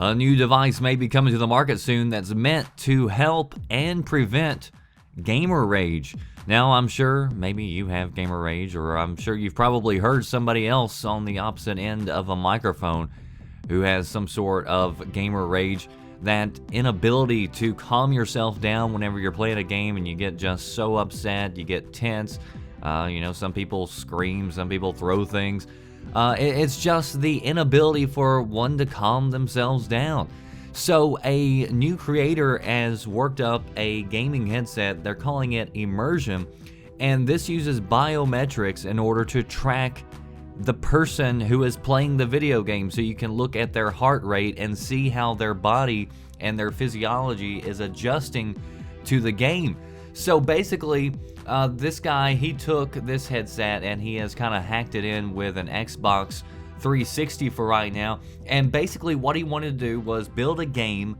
A new device may be coming to the market soon that's meant to help and prevent gamer rage. Now, I'm sure maybe you have gamer rage, or I'm sure you've probably heard somebody else on the opposite end of a microphone who has some sort of gamer rage. That inability to calm yourself down whenever you're playing a game and you get just so upset, you get tense. Some people scream, some people throw things. It's just the inability for one to calm themselves down. So a new creator has worked up a gaming headset. They're calling it Immersion, and this uses biometrics in order to track the person who is playing the video game, so you can look at their heart rate and see how their body and their physiology is adjusting to the game. So basically, this guy, he took this headset and he has kind of hacked it in with an Xbox 360 for right now, and basically what he wanted to do was build a game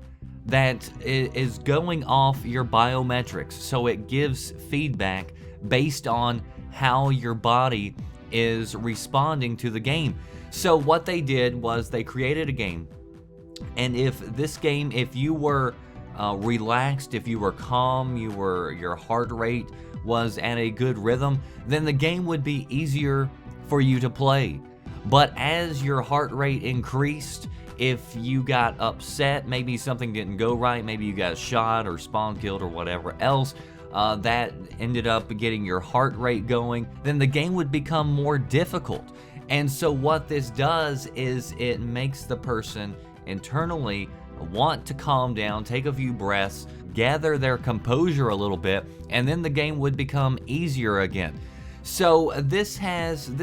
that is going off your biometrics, so it gives feedback based on how your body is responding to the game. So what they did was they created a game, and if you were relaxed, if you were calm, your heart rate was at a good rhythm, then the game would be easier for you to play. But as your heart rate increased, if you got upset, maybe something didn't go right, maybe you got shot or spawn killed or whatever else, that ended up getting your heart rate going, then the game would become more difficult. And so what this does is it makes the person internally want to calm down, take a few breaths, gather their composure a little bit, and then the game would become easier again. So this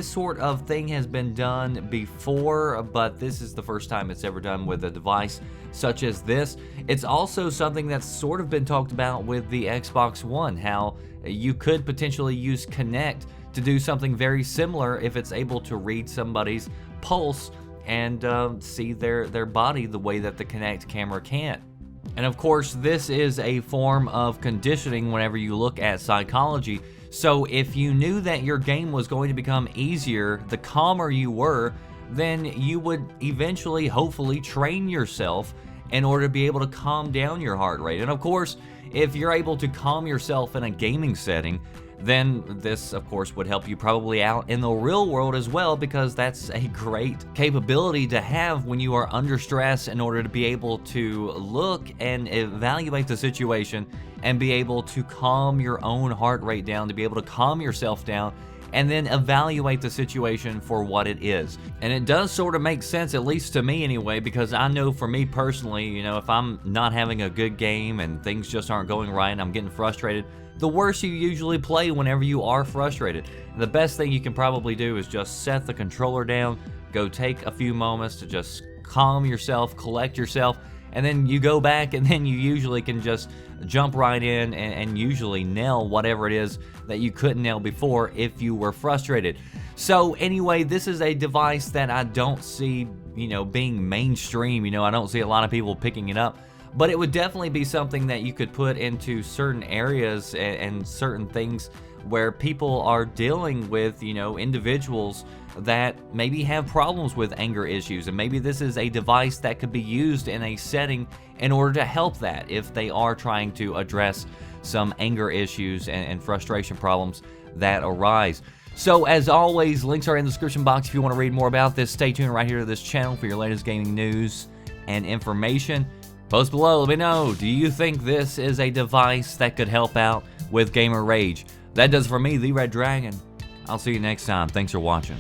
sort of thing has been done before, but this is the first time it's ever done with a device such as this. It's also something that's sort of been talked about with the Xbox One, how you could potentially use Kinect to do something very similar if it's able to read somebody's pulse and see their body the way that the Kinect camera can't. And of course, this is a form of conditioning whenever you look at psychology. So if you knew that your game was going to become easier, the calmer you were, then you would eventually, hopefully, train yourself in order to be able to calm down your heart rate. And of course, if you're able to calm yourself in a gaming setting, then this, of course, would help you probably out in the real world as well, because that's a great capability to have when you are under stress, in order to be able to look and evaluate the situation and be able to calm your own heart rate down, to be able to calm yourself down, and then evaluate the situation for what it is. And it does sort of make sense, at least to me anyway, because I know for me personally, if I'm not having a good game and things just aren't going right and I'm getting frustrated, the worse you usually play whenever you are frustrated. And the best thing you can probably do is just set the controller down, go take a few moments to just calm yourself, collect yourself, and then you go back, and then you usually can just jump right in and usually nail whatever it is that you couldn't nail before if you were frustrated. So anyway, this is a device that I don't see, being mainstream. I don't see a lot of people picking it up, but it would definitely be something that you could put into certain areas and certain things where people are dealing with, individuals that maybe have problems with anger issues, and maybe this is a device that could be used in a setting in order to help that if they are trying to address some anger issues and frustration problems that arise. So as always, links are in the description box if you want to read more about this. Stay tuned right here to this channel for your latest gaming news and information. Post below, let me know, do you think this is a device that could help out with gamer rage? That does it for me, The Red Dragon. I'll see you next time. Thanks for watching.